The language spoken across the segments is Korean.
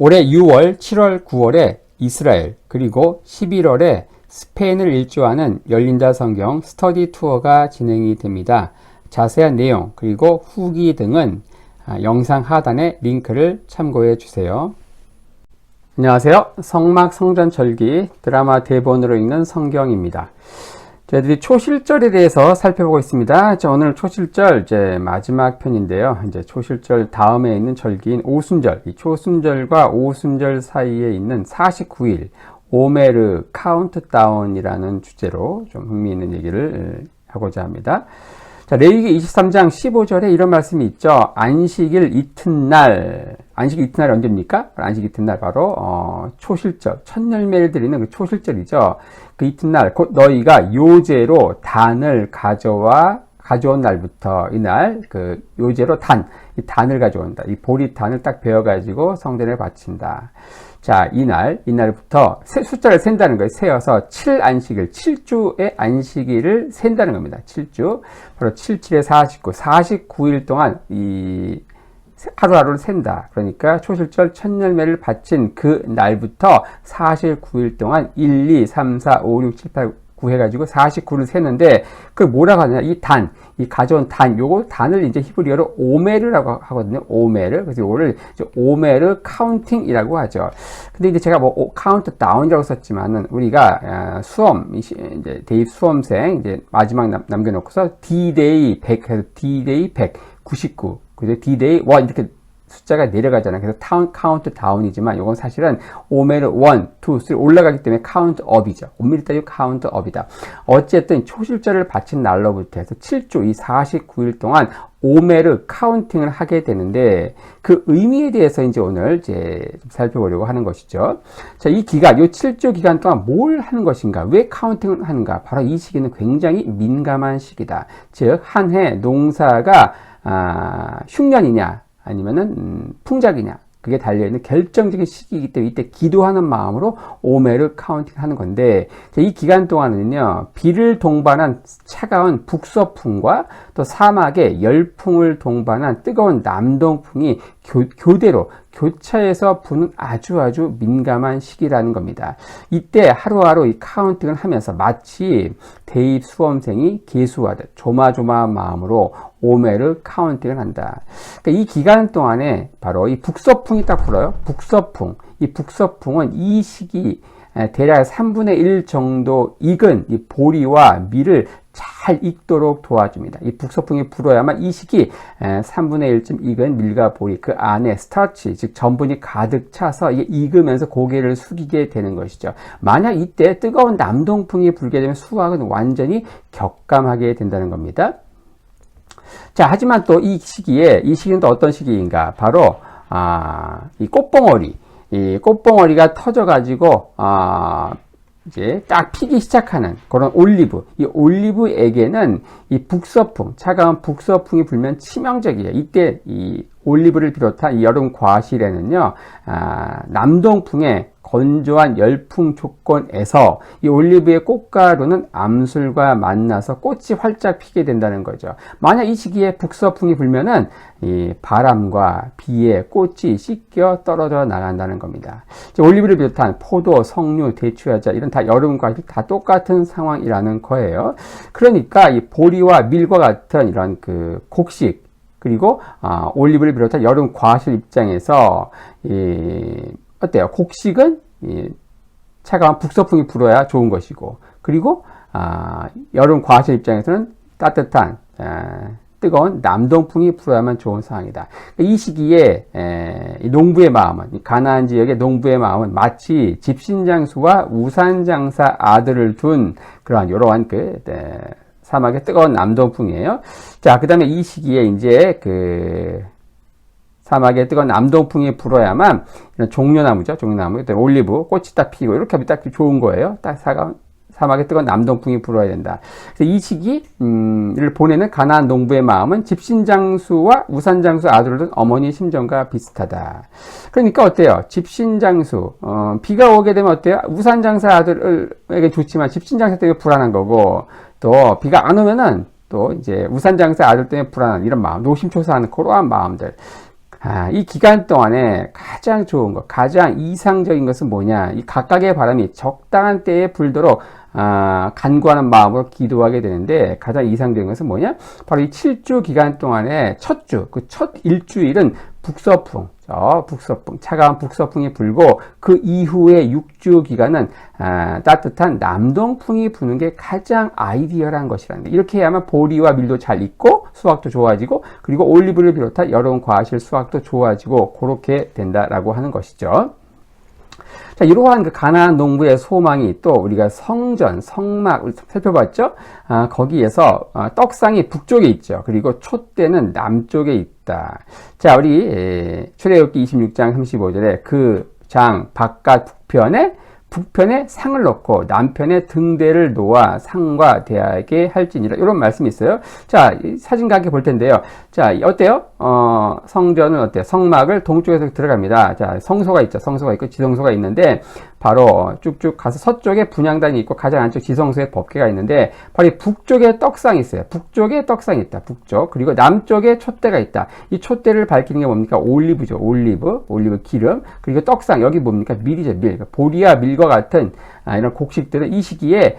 올해 6월, 7월, 9월에 이스라엘, 그리고 11월에 스페인을 일주하는 열린다 성경 스터디 투어가 진행이 됩니다. 자세한 내용, 그리고 후기 등은 영상 하단에 링크를 참고해 주세요. 안녕하세요. 성막 성전절기 드라마 대본으로 읽는 성경입니다. 저희들이 초실절에 대해서 살펴보고 있습니다. 오늘 초실절 마지막 편인데요. 이제 초실절 다음에 있는 절기인 오순절, 이 초순절과 오순절 사이에 있는 49일 오메르 카운트다운이라는 주제로 좀 흥미있는 얘기를 하고자 합니다. 자, 레위기 23장 15절에 이런 말씀이 있죠. 안식일 이튿날. 안식 이튿날이 언제입니까? 안식 이튿날 바로 초실절, 첫 열매를 드리는 그 초실절이죠. 그 이튿날 곧 너희가 요제로 단을 가져온 날부터 이날 그 요제로 이 단을 가져온다. 이 보리단을 딱 베어 가지고 성전에 바친다. 자, 이날부터 숫자를 센다는 거예요. 세어서 7안식일, 7주의 안식일을 센다는 겁니다. 7주. 바로 77에 49, 49일 동안 이 하루하루를 센다. 그러니까 초실절 첫 열매를 바친 그 날부터 49일 동안 1, 2, 3, 4, 5, 6, 7, 8, 9 해가지고 49를 세는데, 그걸 뭐라고 하느냐. 이 가져온 요거 단을 이제 히브리어로 오메르라고 하거든요. 오메르. 그래서 이거를 이제 오메르 카운팅이라고 하죠. 근데 이제 제가 카운트 다운이라고 썼지만은, 우리가 이제 대입 수험생, 이제 마지막 남겨놓고서 D-Day 100 해서 D-Day 100, 99. 그래서 D-Day 1 이렇게 숫자가 내려가잖아요. 그래서 카운트 다운이지만 이건 사실은 오메르 1, 2, 3 올라가기 때문에 카운트 업이죠. 엄밀히 따지면 카운트 업이다. 어쨌든 초실절을 바친 날로부터 해서 7주 이 49일 동안 오메르 카운팅을 하게 되는데, 그 의미에 대해서 이제 오늘 좀 살펴보려고 하는 것이죠. 자, 이 기간, 이 7주 기간 동안 뭘 하는 것인가? 왜 카운팅을 하는가? 바로 이 시기는 굉장히 민감한 시기다. 즉, 한 해 농사가 흉년이냐 아니면은 풍작이냐, 그게 달려있는 결정적인 시기이기 때문에 이때 기도하는 마음으로 오메르 카운팅 하는 건데, 이 기간 동안은요, 비를 동반한 차가운 북서풍과 또 사막에 열풍을 동반한 뜨거운 남동풍이 교대로 교차해서 부는 아주 민감한 시기라는 겁니다. 이때 하루하루 이 카운팅을 하면서 마치 대입 수험생이 개수하듯 조마조마한 마음으로 오메르 카운팅을 한다. 그러니까 이 기간 동안에 바로 이 북서풍이 딱 불어요. 북서풍. 이 북서풍은 이 시기 대략 3분의 1 정도 익은 이 보리와 밀을 잘 익도록 도와줍니다. 이 북서풍이 불어야만 이 시기 3분의 1쯤 익은 밀과 보리, 그 안에 스타치, 즉 전분이 가득 차서 이게 익으면서 고개를 숙이게 되는 것이죠. 만약 이때 뜨거운 남동풍이 불게 되면 수확은 완전히 격감하게 된다는 겁니다. 자, 하지만 또 이 시기는 또 어떤 시기인가? 바로 이 꽃봉오리가 터져가지고 이제 딱 피기 시작하는 그런 올리브. 이 올리브에게는 이 북서풍, 차가운 북서풍이 불면 치명적이에요. 이때 이 올리브를 비롯한 이 여름 과실에는요, 남동풍의 건조한 열풍 조건에서 이 올리브의 꽃가루는 암술과 만나서 꽃이 활짝 피게 된다는 거죠. 만약 이 시기에 북서풍이 불면은 이 바람과 비에 꽃이 씻겨 떨어져 나간다는 겁니다. 올리브를 비롯한 포도, 석류, 대추야자 이런 다 여름 과실 다 똑같은 상황이라는 거예요. 그러니까 이 보리와 밀과 같은 이런 그 곡식, 그리고 올리브를 비롯한 여름 과실 입장에서 어때요? 곡식은 차가운 북서풍이 불어야 좋은 것이고, 그리고 여름 과실 입장에서는 따뜻한 뜨거운 남동풍이 불어야만 좋은 상황이다. 이 시기에 이 농부의 마음은, 이 가나안 지역의 농부의 마음은 마치 집신장수와 우산장사 아들을 둔 그러한 이러한 사막의 뜨거운 남동풍이에요. 자, 그 다음에 이 시기에 이제 사막에 뜨거운 남동풍이 불어야만 이런 종려나무죠. 종려나무, 올리브, 꽃이 딱 피고 이렇게 하면 딱 좋은 거예요. 딱 사막에 뜨거운 남동풍이 불어야 된다. 그래서 이 시기를 보내는 가나안 농부의 마음은 집신장수와 우산장수 아들을 둔 어머니 심정과 비슷하다. 그러니까 어때요? 집신장수, 비가 오게 되면 어때요? 우산장사 아들에게 좋지만 집신장사 때문에 불안한 거고, 또 비가 안 오면은 또 이제 우산장사 아들 때문에 불안한 이런 마음, 노심초사하는 그러한 마음들. 이 기간 동안에 가장 좋은 것, 가장 이상적인 것은 뭐냐? 이 각각의 바람이 적당한 때에 불도록 간구하는 마음으로 기도하게 되는데, 가장 이상적인 것은 뭐냐? 바로 이 7주 기간 동안에 첫 주, 그 첫 일주일은 북서풍, 차가운 북서풍이 불고, 그 이후에 6주 기간은 따뜻한 남동풍이 부는 게 가장 아이디어한 것이라는 데, 이렇게 해야만 보리와 밀도 잘 익고 수확도 좋아지고, 그리고 올리브를 비롯한 여러 과실 수확도 좋아지고, 그렇게 된다라고 하는 것이죠. 자, 이러한 그 가나안 농부의 소망이 또 우리가 성전, 성막 살펴봤죠? 거기에서 떡상이 북쪽에 있죠. 그리고 촛대는 남쪽에 있다. 자, 우리 출애굽기 26장 35절에 그 장 바깥 북편에 상을 놓고 남편에 등대를 놓아 상과 대하게 할지니라. 이런 말씀이 있어요. 자, 사진과 함께 볼 텐데요. 자, 어때요? 성전은 어때요? 성막을 동쪽에서 들어갑니다. 자, 성소가 있죠. 성소가 있고 지성소가 있는데, 바로 쭉쭉 가서 서쪽에 분향단이 있고 가장 안쪽 지성소에 법궤가 있는데, 바로 이 북쪽에 떡상이 있어요. 북쪽에 떡상이 있다. 북쪽. 그리고 남쪽에 촛대가 있다. 이 촛대를 밝히는 게 뭡니까? 올리브죠. 올리브 기름. 그리고 떡상. 여기 뭡니까? 밀이죠. 밀. 보리와 밀과 같은 이런 곡식들은 이 시기에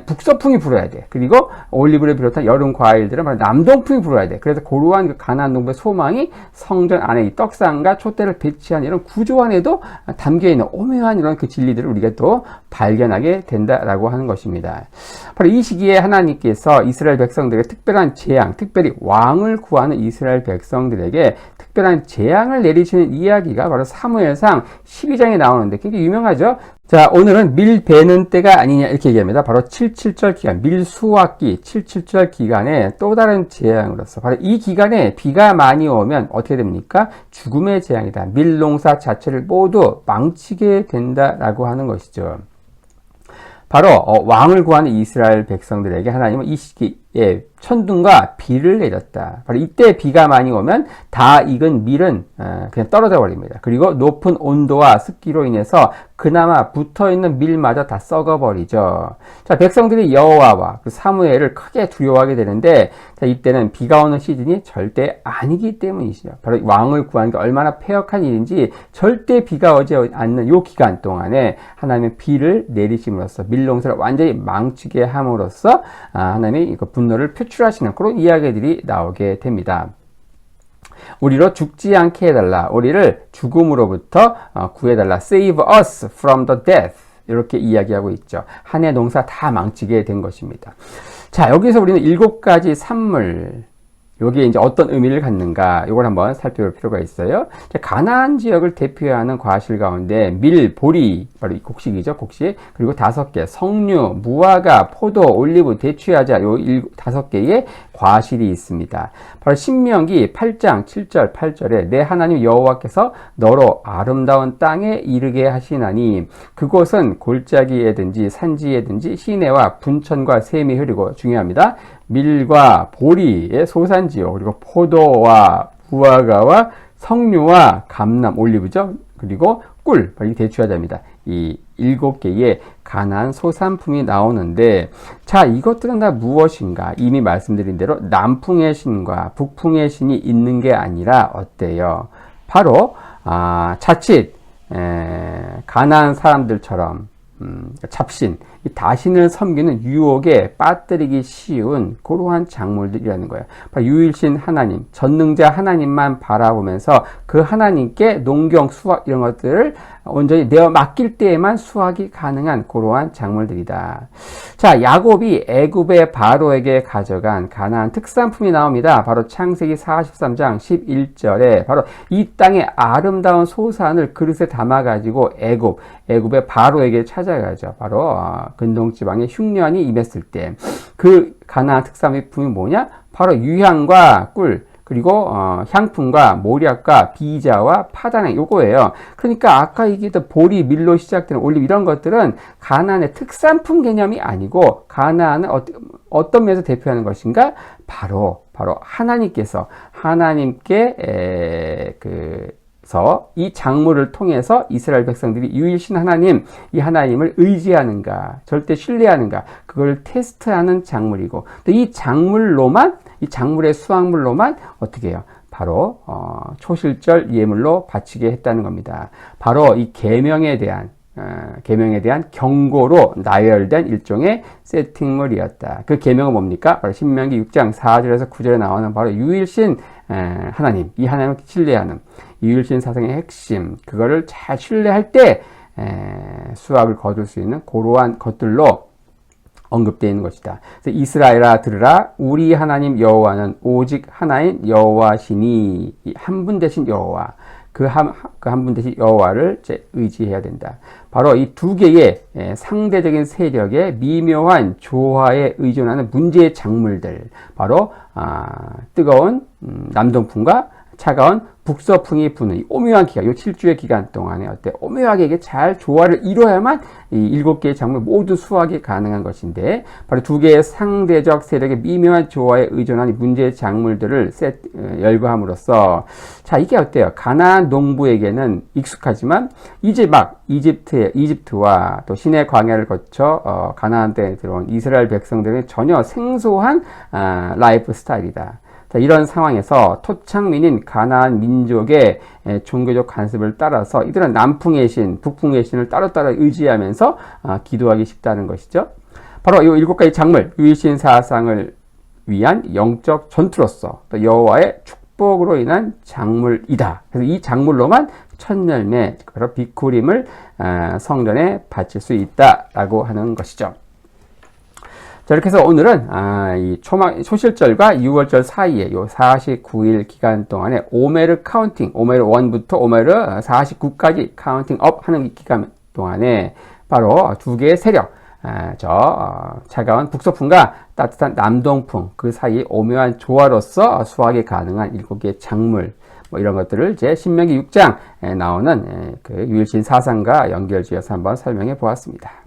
북서풍이 불어야 돼. 그리고 올리브를 비롯한 여름 과일들은 바로 남동풍이 불어야 돼. 그래서 고루한 그 가나안 농부의 소망이 성전 안에 이 떡상과 촛대를 배치한 이런 구조 안에도 담겨 있는 오묘한 이런 그 진리들을 우리가 또 발견하게 된다라고 하는 것입니다. 바로 이 시기에 하나님께서 이스라엘 백성들에게 특별한 재앙, 특별히 왕을 구하는 이스라엘 백성들에게 특별한 재앙을 내리시는 이야기가 바로 사무엘상 12장에 나오는데 굉장히 유명하죠. 자, 오늘은 밀 베는 때가 아니냐 이렇게 얘기합니다. 바로 77절 기간, 밀 수확기 77절 기간에 또 다른 재앙으로서, 바로 이 기간에 비가 많이 오면 어떻게 됩니까? 죽음의 재앙이다. 밀 농사 자체를 모두 망치게 된다라고 하는 것이죠. 바로 왕을 구하는 이스라엘 백성들에게 하나님은 이 시기에 천둥과 비를 내렸다. 바로 이때 비가 많이 오면 다 익은 밀은 그냥 떨어져 버립니다. 그리고 높은 온도와 습기로 인해서 그나마 붙어있는 밀마저 다 썩어버리죠. 자, 백성들이 여호와와 그 사무엘을 크게 두려워하게 되는데, 자, 이때는 비가 오는 시즌이 절대 아니기 때문이시죠. 바로 왕을 구하는 게 얼마나 폐역한 일인지, 절대 비가 오지 않는 요 기간 동안에 하나님의 비를 내리심으로써 밀농사를 완전히 망치게 함으로써 하나님이 그 분노를 표출하시는 그런 이야기들이 나오게 됩니다. 우리로 죽지 않게 해달라. 우리를 죽음으로부터 구해달라. Save us from the death. 이렇게 이야기하고 있죠. 한 해 농사 다 망치게 된 것입니다. 자, 여기서 우리는 7가지 산물, 여기에 이제 어떤 의미를 갖는가, 이걸 한번 살펴볼 필요가 있어요. 가나안 지역을 대표하는 과실 가운데 밀, 보리, 바로 이 곡식이죠, 곡식. 그리고 5개, 석류, 무화과, 포도, 올리브, 대추야자, 요 5개의 과실이 있습니다. 바로 신명기 8장 7절 8절에 내 하나님 여호와께서 너로 아름다운 땅에 이르게 하시나니 그곳은 골짜기에든지 산지에든지 시내와 분천과 샘이 흐르고, 중요합니다. 밀과 보리의 소산지요. 그리고 포도와 무화과와 석류와 감람, 올리브죠. 그리고 꿀, 이 대추야자입니다. 이 7개의 가나안 소산품이 나오는데, 자, 이것들은 다 무엇인가? 이미 말씀드린 대로 남풍의 신과 북풍의 신이 있는 게 아니라 어때요? 바로 자칫 가나안 사람들처럼 잡신, 이 다신을 섬기는 유혹에 빠뜨리기 쉬운 그러한 작물들이라는 거예요. 바로 유일신 하나님, 전능자 하나님만 바라보면서 그 하나님께 농경, 수확 이런 것들을 온전히 내어 맡길 때에만 수확이 가능한 그러한 작물들이다. 자, 야곱이 애굽의 바로에게 가져간 가나안 특산품이 나옵니다. 바로 창세기 43장 11절에 바로 이 땅의 아름다운 소산을 그릇에 담아가지고 애굽의 바로에게 찾아가죠. 바로 근동지방에 흉년이 임했을 때 그 가나안 특산품이 뭐냐? 바로 유향과 꿀, 그리고 향품과 모략과 비자와 파단향, 요거예요. 그러니까 아까 얘기했던 보리, 밀로 시작되는 올리브, 이런 것들은 가나안의 특산품 개념이 아니고 가나안은 어떤 면에서 대표하는 것인가? 바로 하나님께서 이 작물을 통해서 이스라엘 백성들이 유일신 하나님, 이 하나님을 의지하는가, 절대 신뢰하는가, 그걸 테스트하는 작물이고, 또 이 작물의 수확물로만 어떻게 해요? 바로 초실절 예물로 바치게 했다는 겁니다. 바로 이 계명에 대한 경고로 나열된 일종의 세팅물이었다. 그 계명은 뭡니까? 바로 신명기 6장 4절에서 9절에 나오는 바로 유일신 하나님, 이 하나님을 신뢰하는 유일신 사상의 핵심, 그거를 잘 신뢰할 때 수확을 거둘 수 있는 그러한 것들로 언급되어 있는 것이다. 그래서 이스라엘아 들으라, 우리 하나님 여호와는 오직 하나인 여호와시니, 한 분 되신 여호와, 그 한 분 되신 여호와를 의지해야 된다. 바로 이 두 개의 상대적인 세력의 미묘한 조화에 의존하는 문제의 작물들, 바로 뜨거운 남동풍과 차가운 북서풍이 부는 이 오묘한 기간, 이 7주의 기간 동안에 오묘하게 이게 잘 조화를 이루어야만 이 7개의 작물 모두 수확이 가능한 것인데, 바로 두 개의 상대적 세력의 미묘한 조화에 의존한 이 문제의 작물들을 열거함으로써, 자, 이게 어때요? 가나안 농부에게는 익숙하지만 이제 막 이집트와 또 시내 광야를 거쳐 가나안 땅에 들어온 이스라엘 백성들에게 전혀 생소한 라이프 스타일이다. 자, 이런 상황에서 토착민인 가나안 민족의 종교적 관습을 따라서 이들은 남풍의 신, 북풍의 신을 따로따로 의지하면서 기도하기 쉽다는 것이죠. 바로 이 7가지 작물, 유일신 사상을 위한 영적 전투로서 또 여호와의 축복으로 인한 작물이다. 그래서 이 작물로만 첫 열매, 바로 비쿠림을 성전에 바칠 수 있다라고 하는 것이죠. 자, 이렇게 해서 오늘은 이 초실절과 6월절 사이에 요 49일 기간 동안에 오메르 카운팅, 오메르 1부터 오메르 49까지 카운팅 업 하는 기간 동안에 바로 두 개의 세력, 차가운 북서풍과 따뜻한 남동풍, 그 사이 오묘한 조화로서 수확이 가능한 7개의 작물, 뭐 이런 것들을 이제 신명기 6장에 나오는 그 유일신 사상과 연결지어서 한번 설명해 보았습니다.